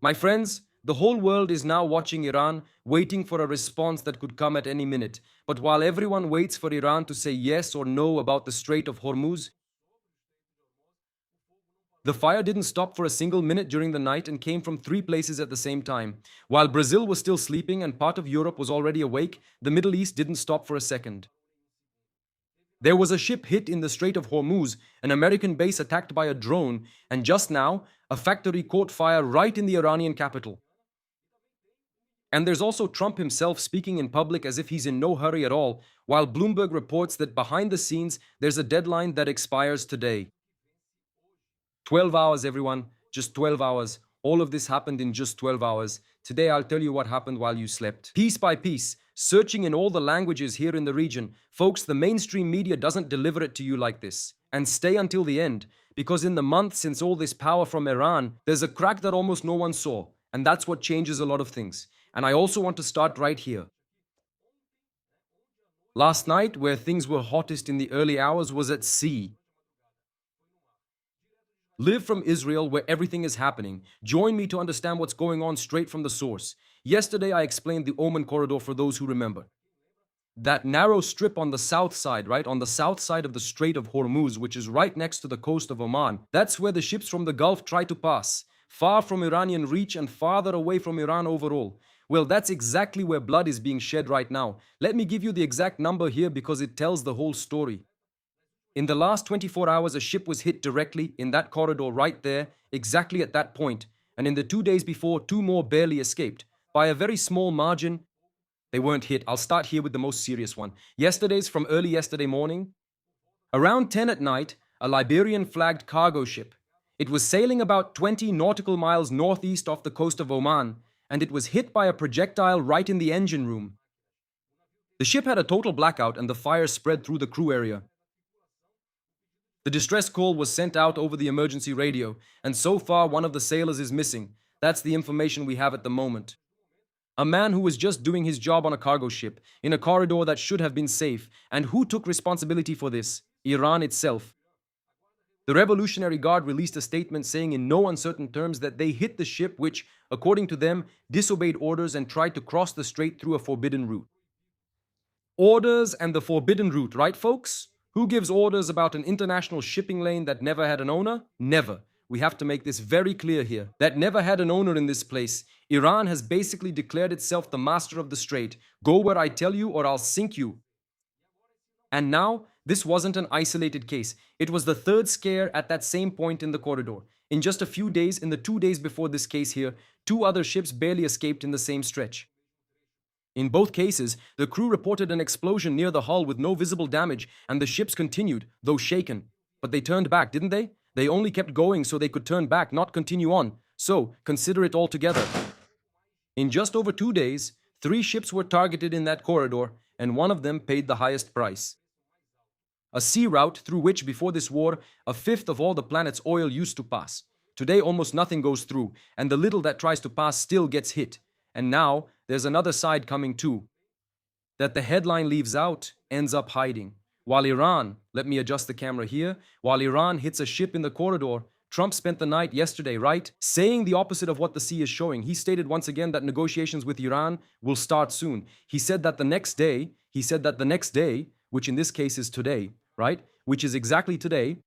My friends, the whole world is now watching Iran, waiting for a response that could come at any minute. But while everyone waits for Iran to say yes or no about the Strait of Hormuz, the fire didn't stop for a single minute during the night and came from three places at the same time. While Brazil was still sleeping and part of Europe was already awake, the Middle East didn't stop for a second. There was a ship hit in the Strait of Hormuz, an American base attacked by a drone, and just now, a factory caught fire right in the Iranian capital. And there's also Trump himself speaking in public as if he's in no hurry at all, while Bloomberg reports that behind the scenes, there's a deadline that expires today. 12 hours, everyone. Just 12 hours. All of this happened in just 12 hours. Today, I'll tell you what happened while you slept. Piece by piece, searching in all the languages here in the region. Folks, the mainstream media doesn't deliver it to you like this. And stay until the end, because in the month since all this power from Iran, there's a crack that almost no one saw. And that's what changes a lot of things. And I also want to start right here. Last night, where things were hottest in the early hours, was at sea. Live from Israel, where everything is happening. Join me to understand what's going on straight from the source. Yesterday, I explained the Oman corridor for those who remember. That narrow strip on the south side, right? On the south side of the Strait of Hormuz, which is right next to the coast of Oman. That's where the ships from the Gulf try to pass. Far from Iranian reach and farther away from Iran overall. Well, that's exactly where blood is being shed right now. Let me give you the exact number here because it tells the whole story. In the last 24 hours, a ship was hit directly in that corridor right there, exactly at that point. And in the 2 days before, two more barely escaped. By a very small margin, they weren't hit. I'll start here with the most serious one. Yesterday's from early yesterday morning. Around 10 at night, a Liberian-flagged cargo ship. It was sailing about 20 nautical miles northeast off the coast of Oman, and it was hit by a projectile right in the engine room. The ship had a total blackout and the fire spread through the crew area. The distress call was sent out over the emergency radio, and so far one of the sailors is missing. That's the information we have at the moment. A man who was just doing his job on a cargo ship, in a corridor that should have been safe, and who took responsibility for this? Iran itself. The Revolutionary Guard released a statement saying in no uncertain terms that they hit the ship which, according to them, disobeyed orders and tried to cross the strait through a forbidden route. Orders and the forbidden route, right folks? Who gives orders about an international shipping lane that never had an owner? Never. We have to make this very clear here. That never had an owner in this place. Iran has basically declared itself the master of the strait. Go where I tell you or I'll sink you. And now, this wasn't an isolated case. It was the third scare at that same point in the corridor. In just a few days, in the 2 days before this case here, two other ships barely escaped in the same stretch. In both cases, the crew reported an explosion near the hull with no visible damage, and the ships continued, though shaken. But they turned back, didn't they? They only kept going so they could turn back, not continue on. So, consider it all together. In just over 2 days, 3 ships were targeted in that corridor, and one of them paid the highest price. A sea route through which, before this war, a fifth of all the planet's oil used to pass. Today, almost nothing goes through, and the little that tries to pass still gets hit. And now, there's another side coming too. That the headline leaves out, ends up hiding. While Iran, let me adjust the camera here, while Iran hits a ship in the corridor, Trump spent the night yesterday, right? Saying the opposite of what the sea is showing. He stated once again that negotiations with Iran will start soon. He said that the next day, which in this case is today, right? Which is exactly today,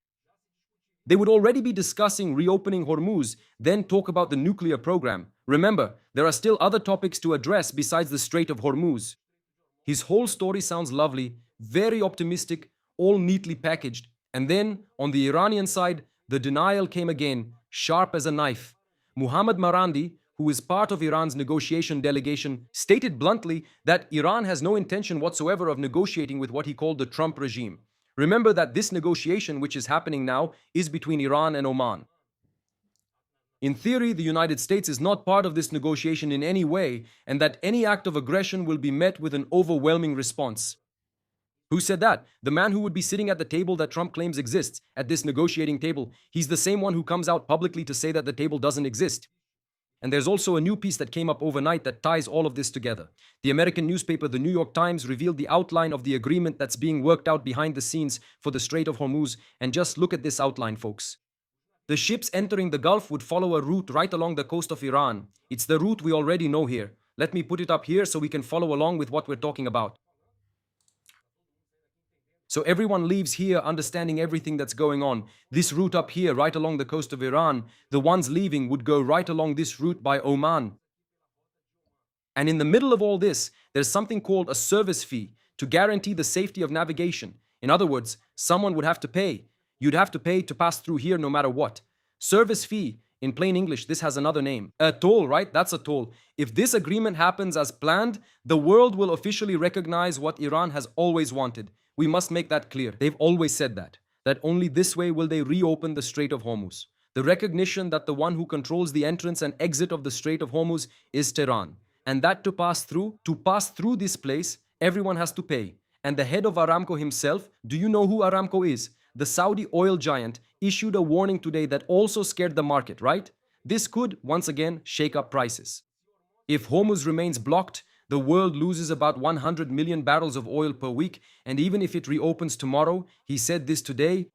they would already be discussing reopening Hormuz, then talk about the nuclear program. Remember, there are still other topics to address besides the Strait of Hormuz. His whole story sounds lovely, very optimistic, all neatly packaged. And then, on the Iranian side, the denial came again, sharp as a knife. Mohammad Marandi, who is part of Iran's negotiation delegation, stated bluntly that Iran has no intention whatsoever of negotiating with what he called the Trump regime. Remember that this negotiation, which is happening now, is between Iran and Oman. In theory, the United States is not part of this negotiation in any way, and that any act of aggression will be met with an overwhelming response. Who said that? The man who would be sitting at the table that Trump claims exists, at this negotiating table. He's the same one who comes out publicly to say that the table doesn't exist. And there's also a new piece that came up overnight that ties all of this together. The American newspaper, the New York Times, revealed the outline of the agreement that's being worked out behind the scenes for the Strait of Hormuz. And just look at this outline, folks. The ships entering the Gulf would follow a route right along the coast of Iran. It's the route we already know here. Let me put it up here so we can follow along with what we're talking about. So everyone leaves here understanding everything that's going on. This route up here, right along the coast of Iran, the ones leaving would go right along this route by Oman. And in the middle of all this, there's something called a service fee to guarantee the safety of navigation. In other words, someone would have to pay. You'd have to pay to pass through here no matter what. Service fee, in plain English, this has another name. A toll, right? That's a toll. If this agreement happens as planned, the world will officially recognize what Iran has always wanted. We must make that clear. They've always said that only this way will they reopen the Strait of Hormuz. The recognition that the one who controls the entrance and exit of the Strait of Hormuz is Tehran. And that to pass through this place, everyone has to pay. And the head of Aramco himself, do you know who Aramco is? The Saudi oil giant issued a warning today that also scared the market, right? This could, once again, shake up prices. If Hormuz remains blocked, the world loses about 100 million barrels of oil per week, and even if it reopens tomorrow, he said this today,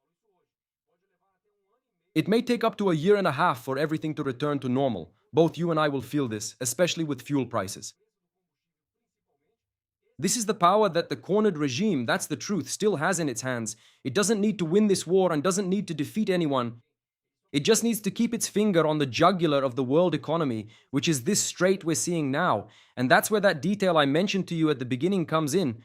it may take up to a year and a half for everything to return to normal. Both you and I will feel this, especially with fuel prices. This is the power that the cornered regime, that's the truth, still has in its hands. It doesn't need to win this war and doesn't need to defeat anyone. It just needs to keep its finger on the jugular of the world economy, which is this strait we're seeing now. And that's where that detail I mentioned to you at the beginning comes in.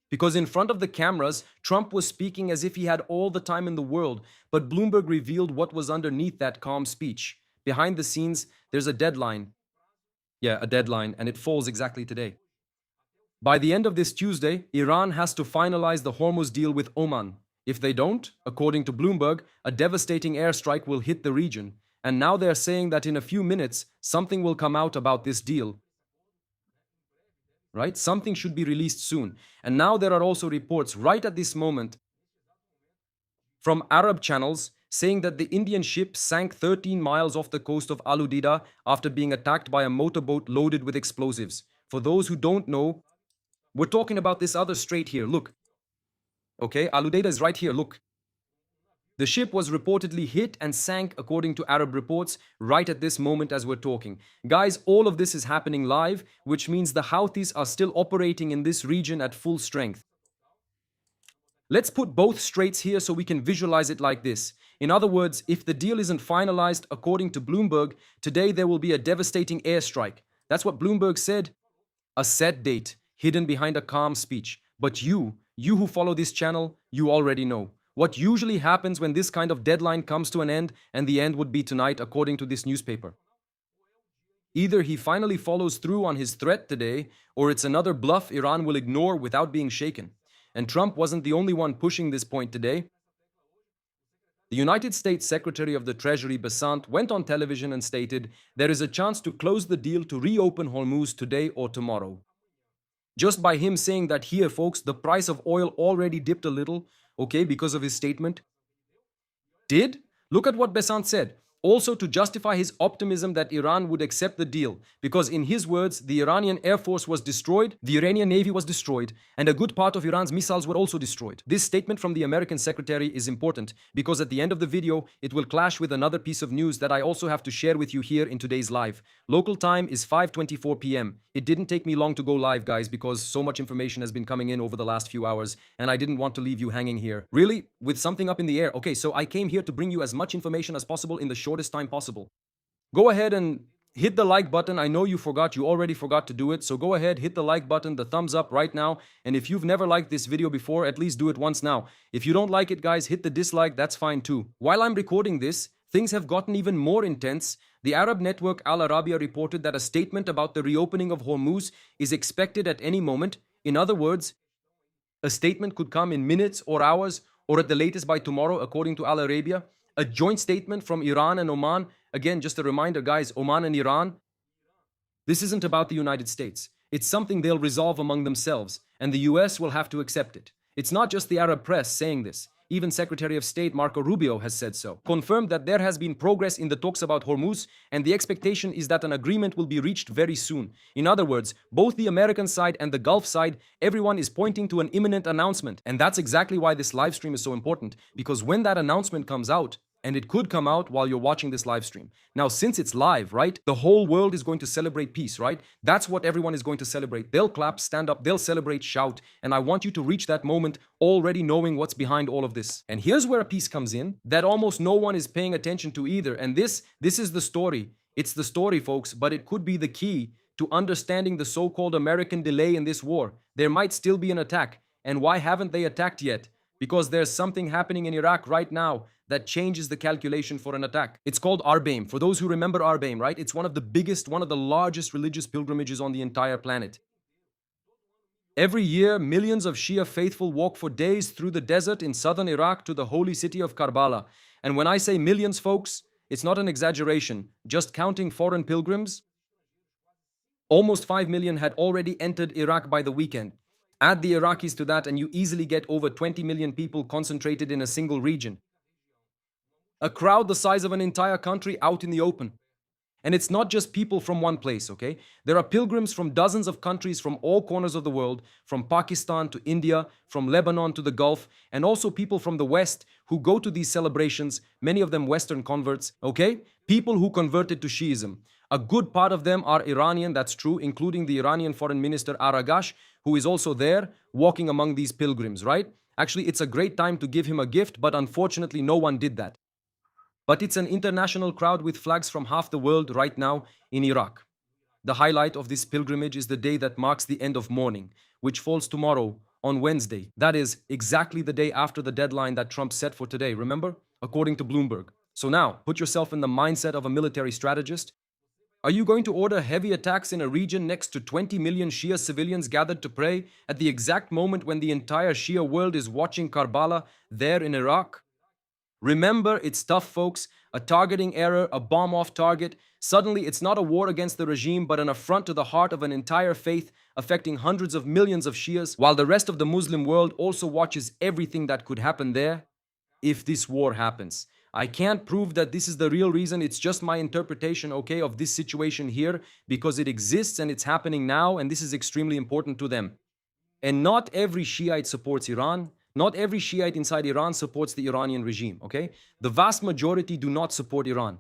Because in front of the cameras, Trump was speaking as if he had all the time in the world, but Bloomberg revealed what was underneath that calm speech. Behind the scenes, there's a deadline. Yeah, a deadline, and it falls exactly today. By the end of this Tuesday, Iran has to finalize the Hormuz deal with Oman. If they don't, according to Bloomberg, a devastating airstrike will hit the region. And now they're saying that in a few minutes, something will come out about this deal. Right? Something should be released soon. And now there are also reports right at this moment from Arab channels saying that the Indian ship sank 13 miles off the coast of Al Udeida after being attacked by a motorboat loaded with explosives. For those who don't know, we're talking about this other strait here. Look. Okay, Al Udeida is right here. Look. The ship was reportedly hit and sank, according to Arab reports, right at this moment as we're talking. Guys, all of this is happening live, which means the Houthis are still operating in this region at full strength. Let's put both straits here so we can visualize it like this. In other words, if the deal isn't finalized, according to Bloomberg, today there will be a devastating airstrike. That's what Bloomberg said. A set date, hidden behind a calm speech. But you who follow this channel, you already know. What usually happens when this kind of deadline comes to an end, and the end would be tonight, according to this newspaper. Either he finally follows through on his threat today, or it's another bluff Iran will ignore without being shaken. And Trump wasn't the only one pushing this point today. The United States Secretary of the Treasury, Besant, went on television and stated, there is a chance to close the deal to reopen Hormuz today or tomorrow. Just by him saying that here, folks, the price of oil already dipped a little, okay, because of his statement. Did? Look at what Besant said. Also to justify his optimism that Iran would accept the deal, because in his words, the Iranian Air Force was destroyed, the Iranian Navy was destroyed, and a good part of Iran's missiles were also destroyed. This statement from the American secretary is important, because at the end of the video, it will clash with another piece of news that I also have to share with you here in today's live. Local time is 5:24 p.m. It didn't take me long to go live, guys, because so much information has been coming in over the last few hours, and I didn't want to leave you hanging here. Really? With something up in the air? Okay, so I came here to bring you as much information as possible in the shortest time possible. Go ahead and hit the like button. I know you already forgot to do it, so go ahead, hit the like button, the thumbs up right now, and if you've never liked this video before, at least do it once now. If you don't like it, guys, hit the dislike, that's fine too. While I'm recording this, things have gotten even more intense. The Arab network Al Arabiya reported that a statement about the reopening of Hormuz is expected at any moment. In other words, a statement could come in minutes or hours, or at the latest by tomorrow, according to Al Arabiya. A joint statement from Iran and Oman. Again, just a reminder, guys, Oman and Iran, this isn't about the United States. It's something they'll resolve among themselves, and the US will have to accept it. It's not just the Arab press saying this. Even Secretary of State Marco Rubio has said so. Confirmed that there has been progress in the talks about Hormuz, and the expectation is that an agreement will be reached very soon. In other words, both the American side and the Gulf side, everyone is pointing to an imminent announcement. And that's exactly why this live stream is so important, because when that announcement comes out, And it could come out while you're watching this live stream. Now, since it's live, right, the whole world is going to celebrate peace, right? That's what everyone is going to celebrate. They'll clap, stand up, they'll celebrate, shout. And I want you to reach that moment already knowing what's behind all of this. And here's where a piece comes in that almost no one is paying attention to either. And this is the story. It's the story, folks, but it could be the key to understanding the so-called American delay in this war. There might still be an attack. And why haven't they attacked yet? Because there's something happening in Iraq right now that changes the calculation for an attack. It's called Arbaim. For those who remember Arbaim, right? It's one of the biggest, one of the largest religious pilgrimages on the entire planet. Every year, millions of Shia faithful walk for days through the desert in southern Iraq to the holy city of Karbala. And when I say millions, folks, it's not an exaggeration. Just counting foreign pilgrims, almost 5 million had already entered Iraq by the weekend. Add the Iraqis to that and you easily get over 20 million people concentrated in a single region. A crowd the size of an entire country out in the open. And it's not just people from one place, okay? There are pilgrims from dozens of countries from all corners of the world, from Pakistan to India, from Lebanon to the Gulf, and also people from the West who go to these celebrations, many of them Western converts, okay? People who converted to Shiism. A good part of them are Iranian, that's true, including the Iranian Foreign Minister Aragash, who is also there walking among these pilgrims, right? Actually, it's a great time to give him a gift, but unfortunately no one did that. But it's an international crowd with flags from half the world right now in Iraq. The highlight of this pilgrimage is the day that marks the end of mourning, which falls tomorrow on Wednesday. That is exactly the day after the deadline that Trump set for today, remember? According to Bloomberg. So now, put yourself in the mindset of a military strategist. Are you going to order heavy attacks in a region next to 20 million Shia civilians gathered to pray at the exact moment when the entire Shia world is watching Karbala there in Iraq? Remember, it's tough, folks. A targeting error, a bomb off target. Suddenly, it's not a war against the regime, but an affront to the heart of an entire faith, affecting hundreds of millions of Shias, while the rest of the Muslim world also watches everything that could happen there if this war happens. I can't prove that this is the real reason. It's just my interpretation, okay, of this situation here, because it exists and it's happening now, and this is extremely important to them. And not every Shiite supports Iran. Not every Shiite inside Iran supports the Iranian regime, okay? The vast majority do not support Iran.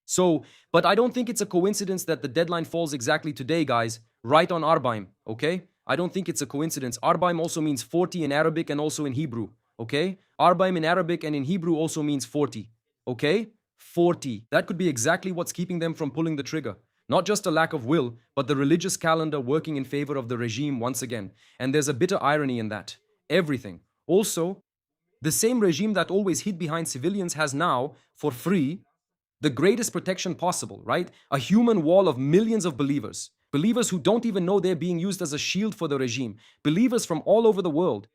So, but I don't think it's a coincidence that the deadline falls exactly today, guys, right on Arbaim, okay? I don't think it's a coincidence. Arbaim also means 40 in Arabic and also in Hebrew, okay? Arbaim in Arabic and in Hebrew also means 40, okay? 40. That could be exactly what's keeping them from pulling the trigger. Not just a lack of will, but the religious calendar working in favor of the regime once again. And there's a bitter irony in that. Everything. Also, the same regime that always hid behind civilians has now, for free, the greatest protection possible, right? A human wall of millions of believers. Believers who don't even know they're being used as a shield for the regime. Believers from all over the world.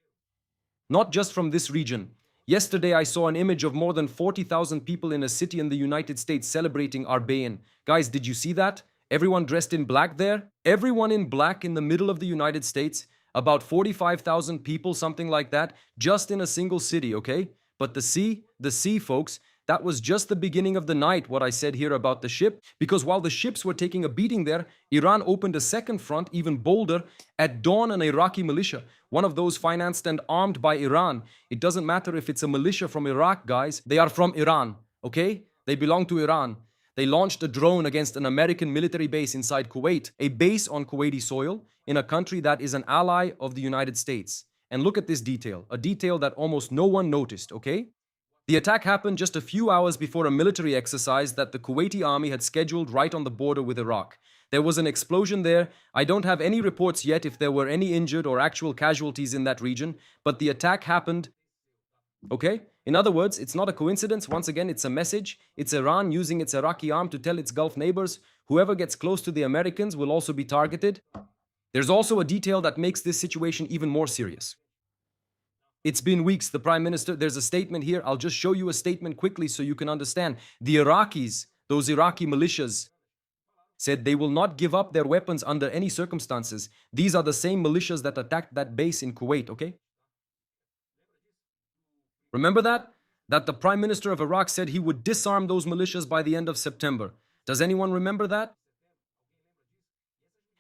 Not just from this region. Yesterday, I saw an image of more than 40,000 people in a city in the United States celebrating Arbaim. Guys, did you see that? Everyone dressed in black there? Everyone in black in the middle of the United States? About 45,000 people, something like that, just in a single city, okay? But the sea, folks, that was just the beginning of the night, what I said here about the ship, because while the ships were taking a beating there, Iran opened a second front, even bolder, at dawn an Iraqi militia, one of those financed and armed by Iran. It doesn't matter if it's a militia from Iraq, guys. They are from Iran, okay? They belong to Iran. They launched a drone against an American military base inside Kuwait, a base on Kuwaiti soil in a country that is an ally of the United States. And look at this detail, a detail that almost no one noticed, okay? The attack happened just a few hours before a military exercise that the Kuwaiti army had scheduled right on the border with Iraq. There was an explosion there. I don't have any reports yet if there were any injured or actual casualties in that region, but the attack happened, okay? In other words, it's not a coincidence. Once again, it's a message. It's Iran using its Iraqi arm to tell its Gulf neighbors, whoever gets close to the Americans will also be targeted. There's also a detail that makes this situation even more serious. It's been weeks, the Prime Minister, there's a statement here. I'll just show you a statement quickly so you can understand. The Iraqis, those Iraqi militias, said they will not give up their weapons under any circumstances. These are the same militias that attacked that base in Kuwait, okay? Remember that? That the Prime Minister of Iraq said he would disarm those militias by the end of September. Does anyone remember that?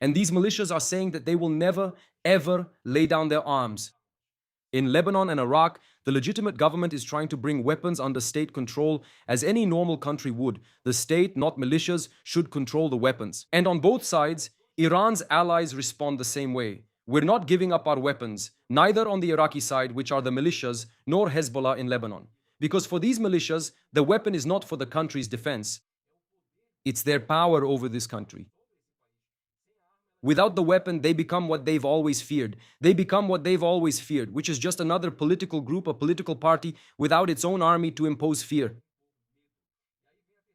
And these militias are saying that they will never, ever lay down their arms. In Lebanon and Iraq, The legitimate government is trying to bring weapons under state control as any normal country would. The state, not militias, should control the weapons. And on both sides, Iran's allies respond the same way. We're not giving up our weapons, neither on the Iraqi side, which are the militias, nor Hezbollah in Lebanon. Because for these militias, the weapon is not for the country's defense. It's their power over this country. Without the weapon, they become what they've always feared. They become what they've always feared, which is just another political group, a political party without its own army to impose fear.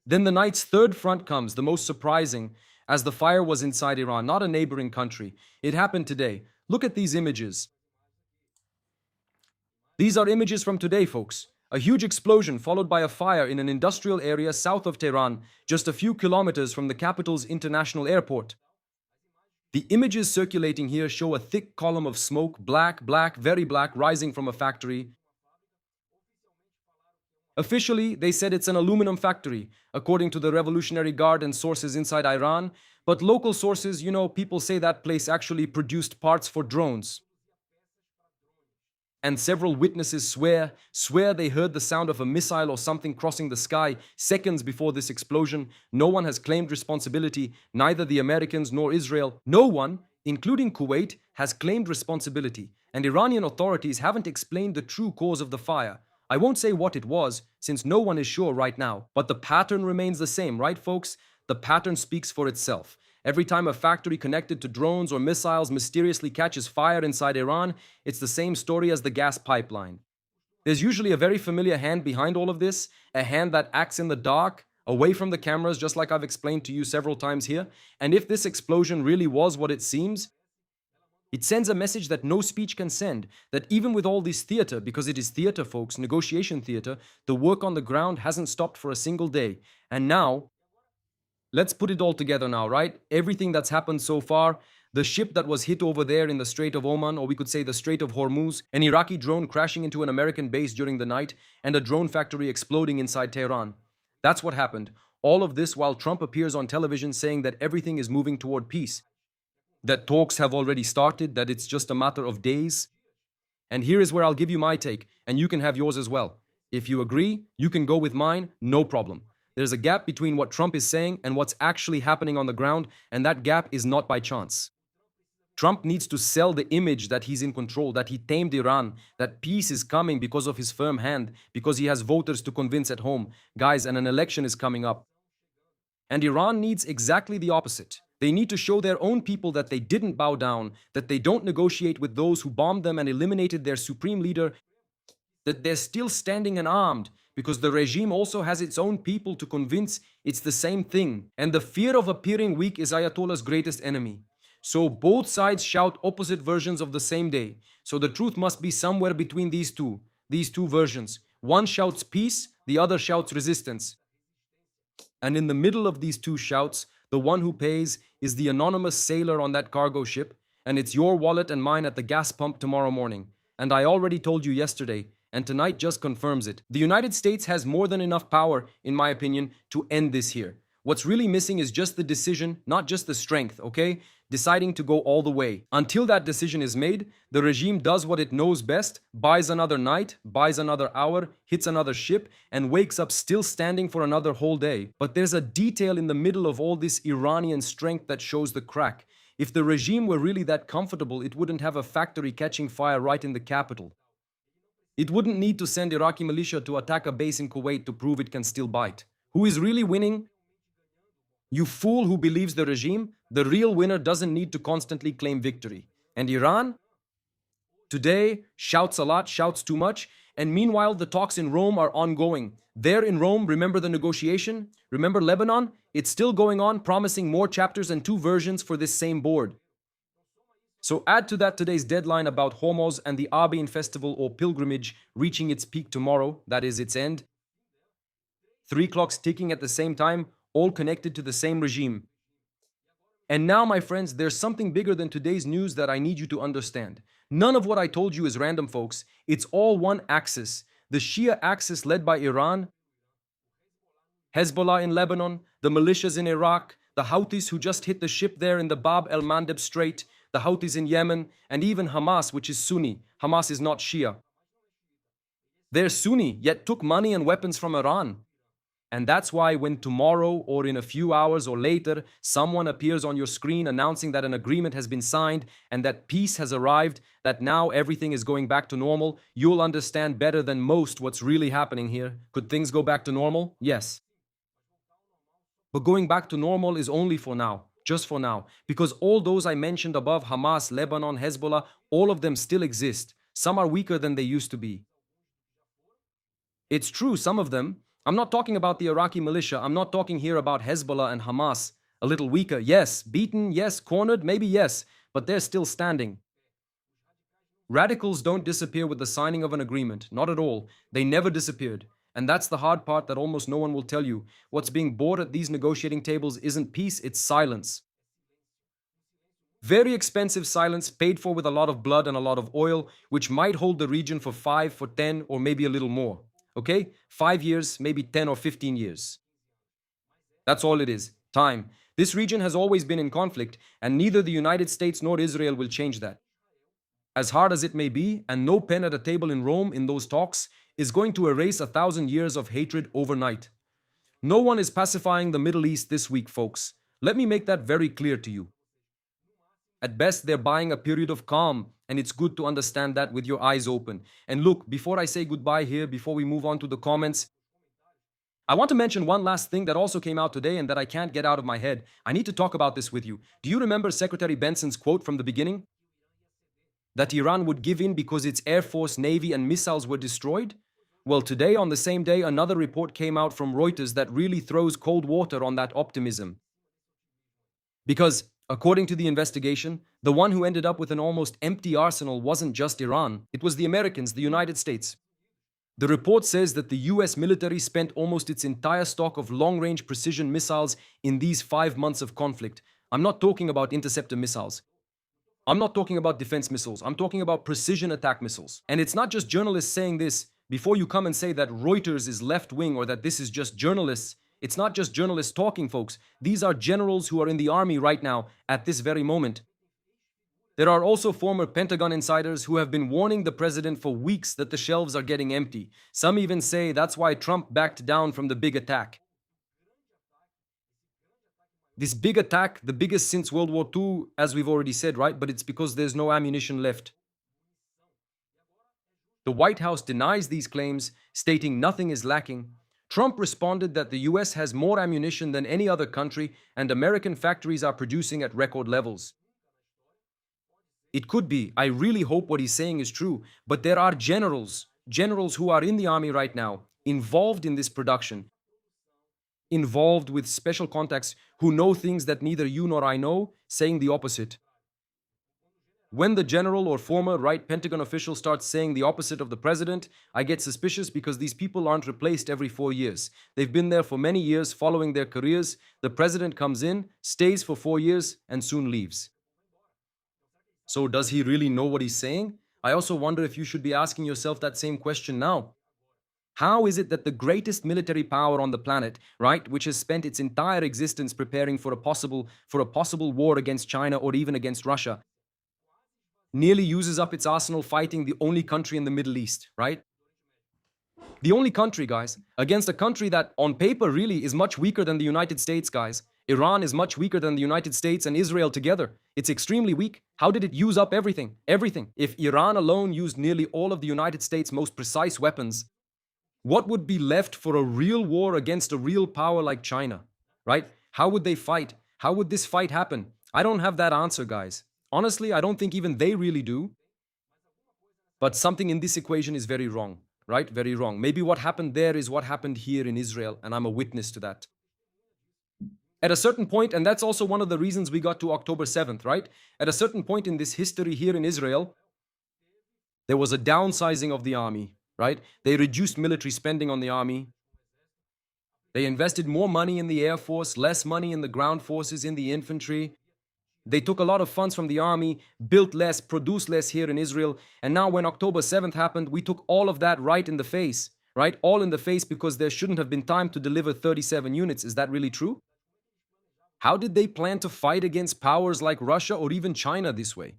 Then the night's third front comes, the most surprising, as the fire was inside Iran, not a neighboring country. It happened today. Look at these images. These are images from today, folks. A huge explosion followed by a fire in an industrial area south of Tehran, just a few kilometers from the capital's international airport. The images circulating here show a thick column of smoke, black, very black, rising from a factory. Officially, they said it's an aluminum factory, according to the Revolutionary Guard and sources inside Iran. But local sources, people say that place actually produced parts for drones. And several witnesses swear they heard the sound of a missile or something crossing the sky seconds before this explosion. No one has claimed responsibility, neither the Americans nor Israel. No one, including Kuwait, has claimed responsibility, and Iranian authorities haven't explained the true cause of the fire. I won't say what it was, since no one is sure right now, but the pattern remains the same, right folks? The pattern speaks for itself. Every time a factory connected to drones or missiles mysteriously catches fire inside Iran, it's the same story as the gas pipeline. There's usually a very familiar hand behind all of this, a hand that acts in the dark, away from the cameras, just like I've explained to you several times here. And if this explosion really was what it seems, it sends a message that no speech can send, that even with all this theater, because it is theater, folks, negotiation theater, the work on the ground hasn't stopped for a single day. And now, let's put it all together now, right? Everything that's happened so far, the ship that was hit over there in the Strait of Oman, or we could say the Strait of Hormuz, an Iraqi drone crashing into an American base during the night, and a drone factory exploding inside Tehran. That's what happened. All of this while Trump appears on television saying that everything is moving toward peace, that talks have already started, that it's just a matter of days. And here is where I'll give you my take, and you can have yours as well. If you agree, you can go with mine, no problem. There's a gap between what Trump is saying and what's actually happening on the ground, and that gap is not by chance. Trump needs to sell the image that he's in control, that he tamed Iran, that peace is coming because of his firm hand, because he has voters to convince at home. Guys, and an election is coming up. And Iran needs exactly the opposite. They need to show their own people that they didn't bow down, that they don't negotiate with those who bombed them and eliminated their supreme leader, that they're still standing and armed, because the regime also has its own people to convince it's the same thing. And the fear of appearing weak is Ayatollah's greatest enemy. So both sides shout opposite versions of the same day. So the truth must be somewhere between these two versions. One shouts peace, the other shouts resistance. And in the middle of these two shouts, the one who pays is the anonymous sailor on that cargo ship, and it's your wallet and mine at the gas pump tomorrow morning. And I already told you yesterday, and tonight just confirms it. The United States has more than enough power, in my opinion, to end this here. What's really missing is just the decision, not just the strength, okay? Deciding to go all the way. Until that decision is made, the regime does what it knows best, buys another night, buys another hour, hits another ship, and wakes up still standing for another whole day. But there's a detail in the middle of all this Iranian strength that shows the crack. If the regime were really that comfortable, it wouldn't have a factory catching fire right in the capital. It wouldn't need to send Iraqi militia to attack a base in Kuwait to prove it can still bite. Who is really winning? You fool who believes the regime, the real winner doesn't need to constantly claim victory. And Iran? Today, shouts a lot, shouts too much, and meanwhile the talks in Rome are ongoing. There in Rome, remember the negotiation? Remember Lebanon? It's still going on, promising more chapters and two versions for this same board. So add to that today's deadline about Hormuz and the Arbein festival or pilgrimage reaching its peak tomorrow, that is its end. 3 clocks ticking at the same time, all connected to the same regime. And now, my friends, there's something bigger than today's news that I need you to understand. None of what I told you is random, folks. It's all one axis. The Shia axis led by Iran, Hezbollah in Lebanon, the militias in Iraq, the Houthis who just hit the ship there in the Bab el-Mandeb Strait, the Houthis in Yemen, and even Hamas, which is Sunni. Hamas is not Shia. They're Sunni, yet took money and weapons from Iran. And that's why when tomorrow or in a few hours or later, someone appears on your screen announcing that an agreement has been signed and that peace has arrived, that now everything is going back to normal, you'll understand better than most what's really happening here. Could things go back to normal? Yes. But going back to normal is only for now, just for now, because all those I mentioned above, Hamas, Lebanon, Hezbollah, all of them still exist. Some are weaker than they used to be. It's true, some of them. I'm not talking about the Iraqi militia. I'm not talking here about Hezbollah and Hamas. A little weaker, yes. Beaten, yes. Cornered, maybe yes. But they're still standing. Radicals don't disappear with the signing of an agreement. Not at all. They never disappeared. And that's the hard part that almost no one will tell you. What's being bought at these negotiating tables isn't peace, it's silence. Very expensive silence paid for with a lot of blood and a lot of oil, which might hold the region for 5, for 10, or maybe a little more. Okay? 5 years, maybe 10 or 15 years. That's all it is. Time. This region has always been in conflict, and neither the United States nor Israel will change that. As hard as it may be, and no pen at a table in Rome in those talks is going to erase 1,000 years of hatred overnight. No one is pacifying the Middle East this week, folks. Let me make that very clear to you. At best, they're buying a period of calm, and it's good to understand that with your eyes open. And look, before I say goodbye here, before we move on to the comments, I want to mention one last thing that also came out today and that I can't get out of my head. I need to talk about this with you. Do you remember Secretary Benson's quote from the beginning? That Iran would give in because its air force, navy, and missiles were destroyed? Well, today, on the same day, another report came out from Reuters that really throws cold water on that optimism. Because, according to the investigation, the one who ended up with an almost empty arsenal wasn't just Iran, it was the Americans, the United States. The report says that the US military spent almost its entire stock of long-range precision missiles in these 5 months of conflict. I'm not talking about interceptor missiles. I'm not talking about defense missiles. I'm talking about precision attack missiles. And it's not just journalists saying this. Before you come and say that Reuters is left-wing or that this is just journalists, it's not just journalists talking, folks. These are generals who are in the army right now, at this very moment. There are also former Pentagon insiders who have been warning the president for weeks that the shelves are getting empty. Some even say that's why Trump backed down from the big attack. This big attack, the biggest since World War II, as we've already said, right? But it's because there's no ammunition left. The White House denies these claims, stating nothing is lacking. Trump responded that the US has more ammunition than any other country and American factories are producing at record levels. It could be. I really hope what he's saying is true. But there are generals who are in the army right now, involved in this production, involved with special contacts who know things that neither you nor I know, saying the opposite. When the general or former right Pentagon official starts saying the opposite of the president, I get suspicious because these people aren't replaced every 4 years. They've been there for many years following their careers. The president comes in, stays for 4 years, and soon leaves. So does he really know what he's saying? I also wonder if you should be asking yourself that same question now. How is it that the greatest military power on the planet, right, which has spent its entire existence preparing for a possible war against China or even against Russia, nearly uses up its arsenal fighting the only country in the Middle East, right? The only country, guys, against a country that on paper really is much weaker than the United States, guys. Iran is much weaker than the United States and Israel together. It's extremely weak. How did it use up everything? Everything. If Iran alone used nearly all of the United States' most precise weapons, what would be left for a real war against a real power like China, right? How would they fight? How would this fight happen? I don't have that answer, guys. Honestly, I don't think even they really do. But something in this equation is very wrong, right? Very wrong. Maybe what happened there is what happened here in Israel, and I'm a witness to that. At a certain point, and that's also one of the reasons we got to October 7th, right? At a certain point in this history here in Israel, there was a downsizing of the army, right? They reduced military spending on the army. They invested more money in the air force, less money in the ground forces, in the infantry. They took a lot of funds from the army, built less, produced less here in Israel. And now when October 7th happened, we took all of that right in the face, right? All in the face because there shouldn't have been time to deliver 37 units. Is that really true? How did they plan to fight against powers like Russia or even China this way?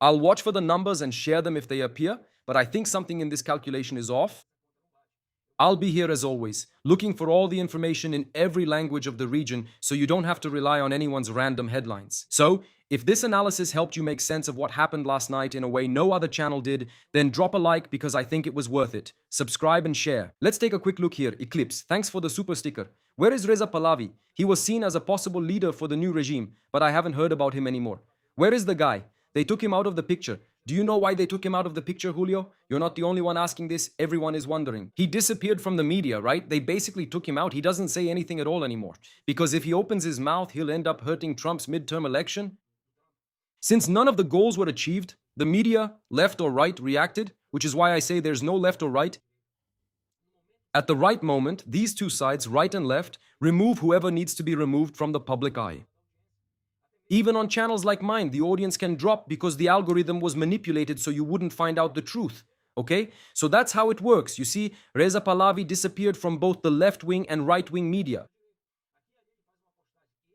I'll watch for the numbers and share them if they appear, but I think something in this calculation is off. I'll be here as always, looking for all the information in every language of the region so you don't have to rely on anyone's random headlines. So, if this analysis helped you make sense of what happened last night in a way no other channel did, then drop a like because I think it was worth it. Subscribe and share. Let's take a quick look here. Eclipse, thanks for the super sticker. Where is Reza Pahlavi? He was seen as a possible leader for the new regime, but I haven't heard about him anymore. Where is the guy? They took him out of the picture. Do you know why they took him out of the picture, Julio? You're not the only one asking this. Everyone is wondering. He disappeared from the media, right? They basically took him out. He doesn't say anything at all anymore. Because if he opens his mouth, he'll end up hurting Trump's midterm election. Since none of the goals were achieved, the media, left or right, reacted, which is why I say there's no left or right. At the right moment, these two sides, right and left, remove whoever needs to be removed from the public eye. Even on channels like mine, the audience can drop because the algorithm was manipulated so you wouldn't find out the truth. Okay? So that's how it works. You see, Reza Pahlavi disappeared from both the left-wing and right-wing media.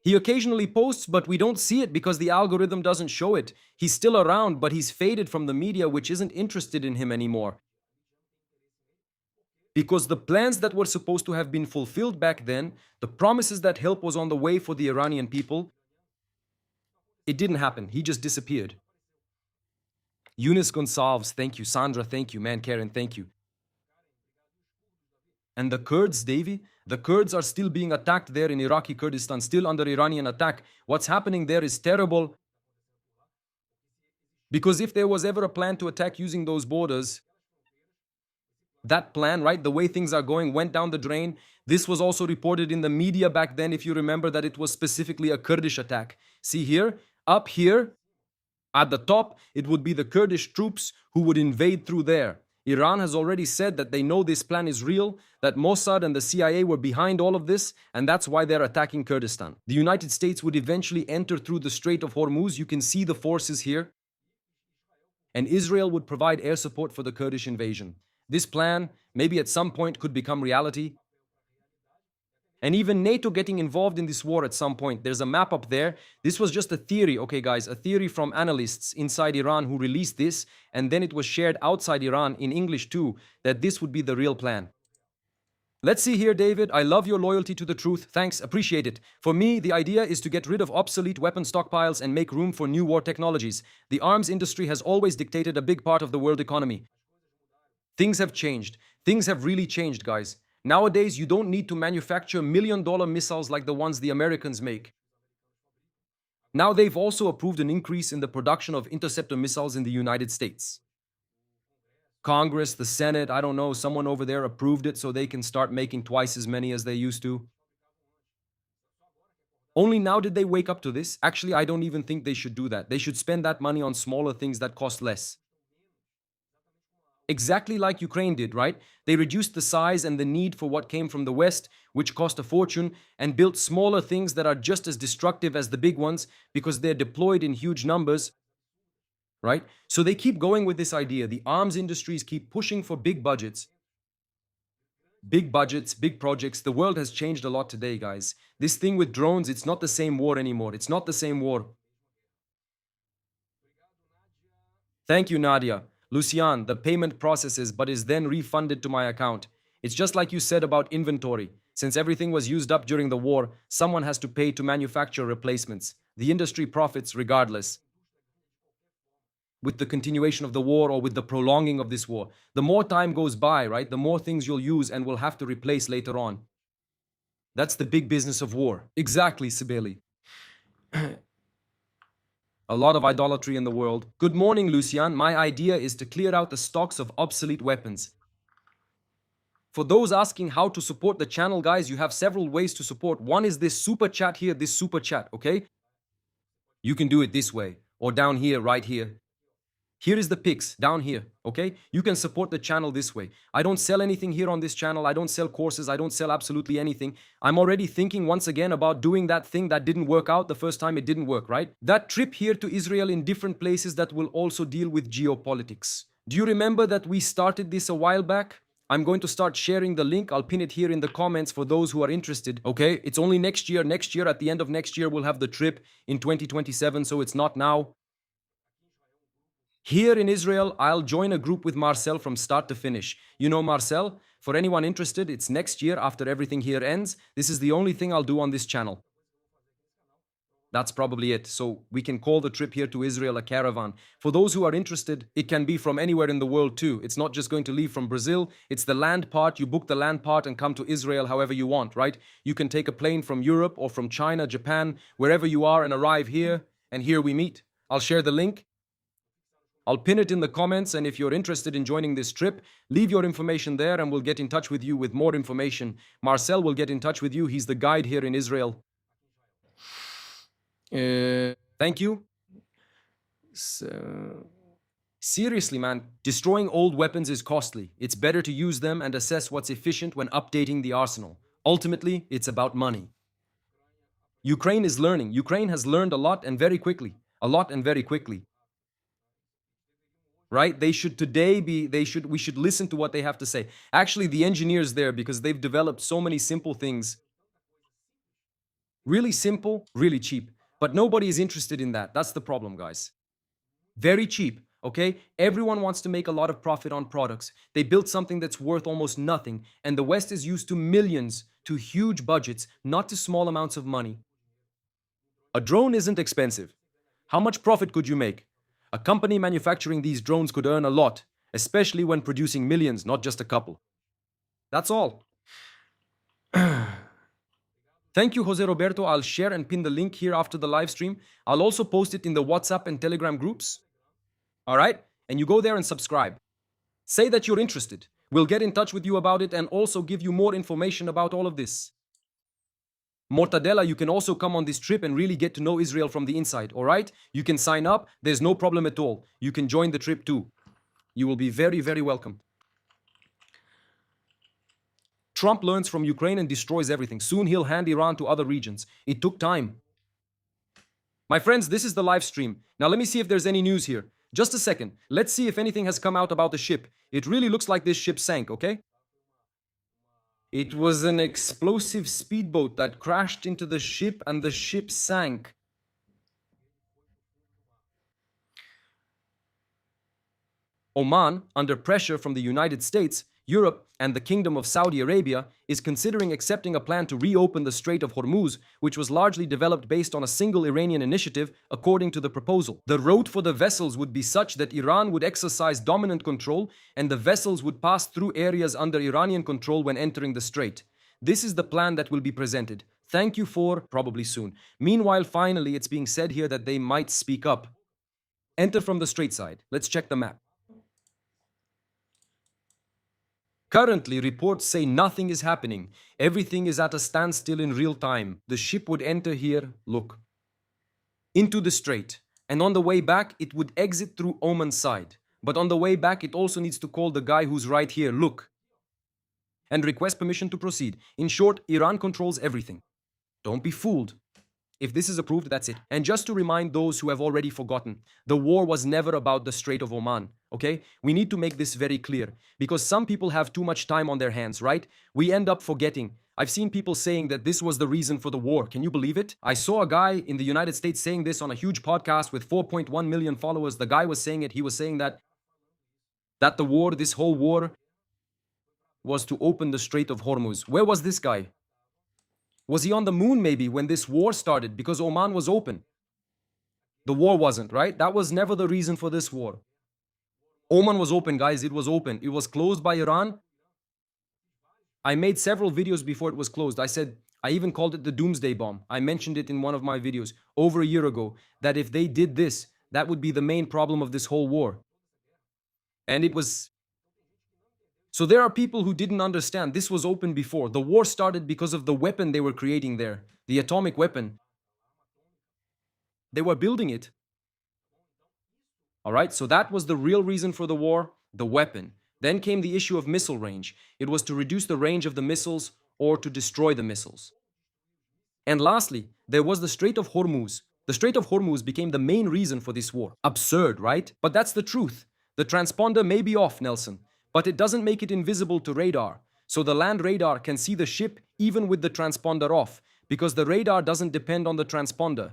He occasionally posts, but we don't see it because the algorithm doesn't show it. He's still around, but he's faded from the media, which isn't interested in him anymore. Because the plans that were supposed to have been fulfilled back then, the promises that help was on the way for the Iranian people, it didn't happen. He just disappeared. Eunice Gonsalves, thank you. Sandra, thank you. Man, Karen, thank you. And the Kurds, Davy? The Kurds are still being attacked there in Iraqi Kurdistan, still under Iranian attack. What's happening there is terrible. Because if there was ever a plan to attack using those borders, that plan, right, the way things are going, went down the drain. This was also reported in the media back then, if you remember, that it was specifically a Kurdish attack. See here? Up here, at the top, it would be the Kurdish troops who would invade through there. Iran has already said that they know this plan is real, that Mossad and the CIA were behind all of this, and that's why they're attacking Kurdistan. The United States would eventually enter through the Strait of Hormuz. You can see the forces here. And Israel would provide air support for the Kurdish invasion. This plan, maybe at some point, could become reality. And even NATO getting involved in this war at some point. There's a map up there. This was just a theory, okay guys, a theory from analysts inside Iran who released this, and then it was shared outside Iran in English too, that this would be the real plan. Let's see here, David. I love your loyalty to the truth. Thanks, appreciate it. For me, the idea is to get rid of obsolete weapon stockpiles and make room for new war technologies. The arms industry has always dictated a big part of the world economy. Things have changed. Things have really changed, guys. Nowadays, you don't need to manufacture million-dollar missiles like the ones the Americans make. Now they've also approved an increase in the production of interceptor missiles in the United States. Congress, the Senate, I don't know, someone over there approved it so they can start making twice as many as they used to. Only now did they wake up to this. Actually, I don't even think they should do that. They should spend that money on smaller things that cost less. Exactly like Ukraine did, right? They reduced the size and the need for what came from the West, which cost a fortune, and built smaller things that are just as destructive as the big ones because they're deployed in huge numbers, right? So they keep going with this idea. The arms industries keep pushing for big budgets. Big budgets, big projects. The world has changed a lot today, guys. This thing with drones, it's not the same war anymore. It's not the same war. Thank you, Nadia. Lucian, the payment processes but is then refunded to my account. It's just like you said about inventory. Since everything was used up during the war, someone has to pay to manufacture replacements. The industry profits regardless. With the continuation of the war or with the prolonging of this war. The more time goes by, right, the more things you'll use and will have to replace later on. That's the big business of war. Exactly, Sibeli. A lot of idolatry in the world. Good morning, Lucian. My idea is to clear out the stocks of obsolete weapons. For those asking how to support the channel, guys, you have several ways to support. One is this super chat here, this super chat, okay? You can do it this way, or down here, right here. Here is the pics, down here, okay? You can support the channel this way. I don't sell anything here on this channel. I don't sell courses. I don't sell absolutely anything. I'm already thinking once again about doing that thing that didn't work out the first time it didn't work, right? That trip here to Israel in different places that will also deal with geopolitics. Do you remember that we started this a while back? I'm going to start sharing the link. I'll pin it here in the comments for those who are interested, okay? It's only next year. Next year, at the end of next year, we'll have the trip in 2027, so it's not now. Here in Israel, I'll join a group with Marcel from start to finish. You know Marcel? For anyone interested, it's next year after everything here ends. This is the only thing I'll do on this channel. That's probably it. So we can call the trip here to Israel a caravan. For those who are interested, it can be from anywhere in the world too. It's not just going to leave from Brazil. It's the land part. You book the land part and come to Israel however you want, right? You can take a plane from Europe or from China, Japan, wherever you are, and arrive here. And here we meet. I'll share the link. I'll pin it in the comments, and if you're interested in joining this trip, leave your information there and we'll get in touch with you with more information. Marcel will get in touch with you. He's the guide here in Israel. Thank you. Seriously, man, destroying old weapons is costly. It's better to use them and assess what's efficient when updating the arsenal. Ultimately, it's about money. Ukraine is learning. Ukraine has learned a lot and very quickly. A lot and very quickly. Right? We should listen to what they have to say. Actually, the engineers there, because they've developed so many simple things. Really simple, really cheap. But nobody is interested in that. That's the problem, guys. Very cheap, okay? Everyone wants to make a lot of profit on products. They built something that's worth almost nothing, and the West is used to millions, to huge budgets, not to small amounts of money. A drone isn't expensive. How much profit could you make? A company manufacturing these drones could earn a lot, especially when producing millions, not just a couple. That's all. Thank you, Jose Roberto. I'll share and pin the link here after the live stream. I'll also post it in the WhatsApp and Telegram groups. All right? And you go there and subscribe. Say that you're interested. We'll get in touch with you about it and also give you more information about all of this. Mortadella, you can also come on this trip and really get to know Israel from the inside, all right? You can sign up. There's no problem at all. You can join the trip too. You will be very, very welcome. Trump learns from Ukraine and destroys everything. Soon he'll hand Iran to other regions. It took time. My friends, this is the live stream. Now let me see if there's any news here. Just a second. Let's see if anything has come out about the ship. It really looks like this ship sank, okay? It was an explosive speedboat that crashed into the ship and the ship sank. Oman, under pressure from the United States, Europe, and the Kingdom of Saudi Arabia, is considering accepting a plan to reopen the Strait of Hormuz, which was largely developed based on a single Iranian initiative, according to the proposal. The route for the vessels would be such that Iran would exercise dominant control, and the vessels would pass through areas under Iranian control when entering the strait. This is the plan that will be presented. Thank you for, probably soon. Meanwhile, finally, it's being said here that they might speak up. Enter from the strait side. Let's check the map. Currently, reports say nothing is happening. Everything is at a standstill in real time. The ship would enter here, look, into the strait. And on the way back, it would exit through Oman's side. But on the way back, it also needs to call the guy who's right here, look, and request permission to proceed. In short, Iran controls everything. Don't be fooled. If this is approved, that's it. And just to remind those who have already forgotten, the war was never about the Strait of Oman, okay? We need to make this very clear, because some people have too much time on their hands, right? We end up forgetting. I've seen people saying that this was the reason for the war. Can you believe it? I saw a guy in the United States saying this on a huge podcast with 4.1 million followers. The guy was saying it. He was saying that the war, this whole war, was to open the Strait of Hormuz. Where was this guy? Was he on the moon maybe when this war started because Oman was open? The war wasn't, right? That was never the reason for this war. Oman was open, guys. It was open. It was closed by Iran. I made several videos before it was closed. I even called it the Doomsday Bomb. I mentioned it in one of my videos over a year ago, that if they did this, that would be the main problem of this whole war. And it was... So there are people who didn't understand this was open before. The war started because of the weapon they were creating there, the atomic weapon. They were building it. All right, so that was the real reason for the war, the weapon. Then came the issue of missile range. It was to reduce the range of the missiles or to destroy the missiles. And lastly, there was the Strait of Hormuz. The Strait of Hormuz became the main reason for this war. Absurd, right? But that's the truth. The transponder may be off, Nelson, but it doesn't make it invisible to radar. So the land radar can see the ship even with the transponder off, because the radar doesn't depend on the transponder.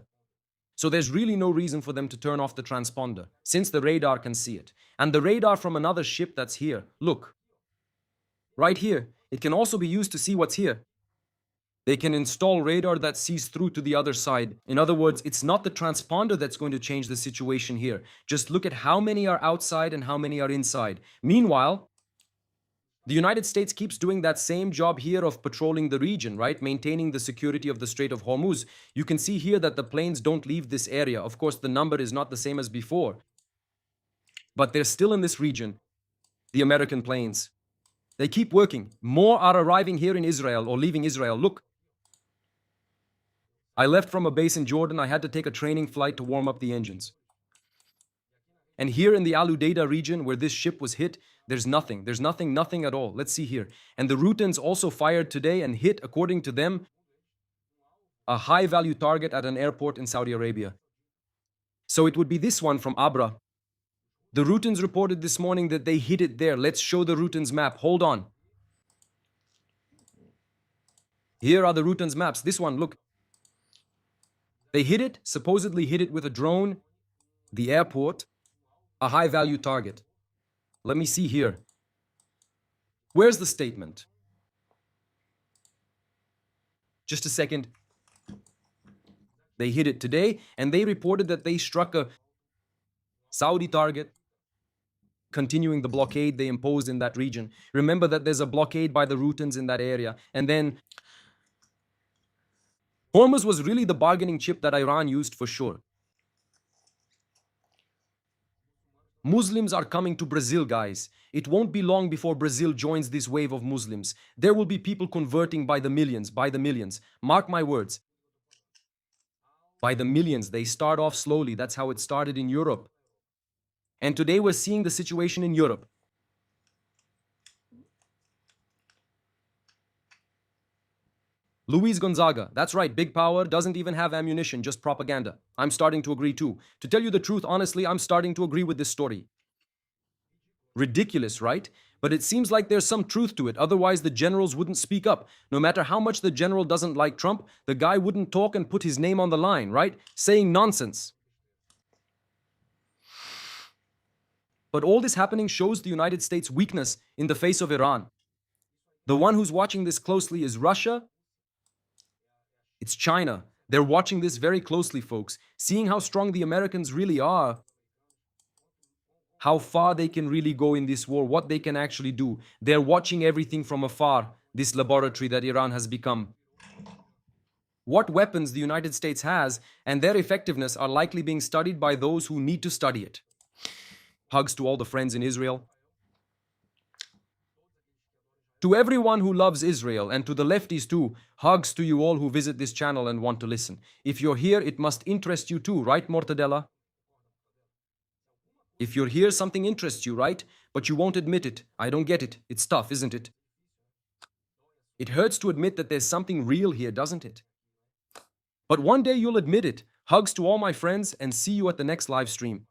So there's really no reason for them to turn off the transponder, since the radar can see it. And the radar from another ship that's here, look, right here, it can also be used to see what's here. They can install radar that sees through to the other side. In other words, it's not the transponder that's going to change the situation here. Just look at how many are outside and how many are inside. Meanwhile, the United States keeps doing that same job here of patrolling the region, right? Maintaining the security of the Strait of Hormuz. You can see here that the planes don't leave this area. Of course, the number is not the same as before, but they're still in this region, the American planes. They keep working. More are arriving here in Israel or leaving Israel. Look, I left from a base in Jordan. I had to take a training flight to warm up the engines. And here in the Al Udeida region where this ship was hit, there's nothing. There's nothing at all. Let's see here. And the Routins also fired today and hit, according to them, a high-value target at an airport in Saudi Arabia. So it would be this one from Abra. The Routins reported this morning that they hit it there. Let's show the Routins map. Hold on. Here are the Routins maps. This one, look. They hit it, supposedly hit it with a drone, the airport, a high-value target. Let me see here. Where's the statement? Just a second. They hit it today, and they reported that they struck a Saudi target, continuing the blockade they imposed in that region. Remember that there's a blockade by the Routins in that area. And then Hormuz was really the bargaining chip that Iran used for sure. Muslims are coming to Brazil, guys. It won't be long before Brazil joins this wave of Muslims. There will be people converting by the millions, Mark my words. By the millions. They start off slowly. That's how it started in Europe. And today we're seeing the situation in Europe. Luis Gonzaga, that's right, big power doesn't even have ammunition, just propaganda. I'm starting to agree too. To tell you the truth, honestly, I'm starting to agree with this story. Ridiculous, right? But it seems like there's some truth to it, otherwise the generals wouldn't speak up. No matter how much the general doesn't like Trump, the guy wouldn't talk and put his name on the line, right? Saying nonsense. But all this happening shows the United States' weakness in the face of Iran. The one who's watching this closely is Russia. It's China. They're watching this very closely, folks, seeing how strong the Americans really are, how far they can really go in this war, what they can actually do. They're watching everything from afar, this laboratory that Iran has become. What weapons the United States has and their effectiveness are likely being studied by those who need to study it. Hugs to all the friends in Israel. To everyone who loves Israel, and to the lefties too, hugs to you all who visit this channel and want to listen. If you're here, it must interest you too, right, Mortadella? If you're here, something interests you, right? But you won't admit it. I don't get it. It's tough, isn't it? It hurts to admit that there's something real here, doesn't it? But one day you'll admit it. Hugs to all my friends, and see you at the next live stream.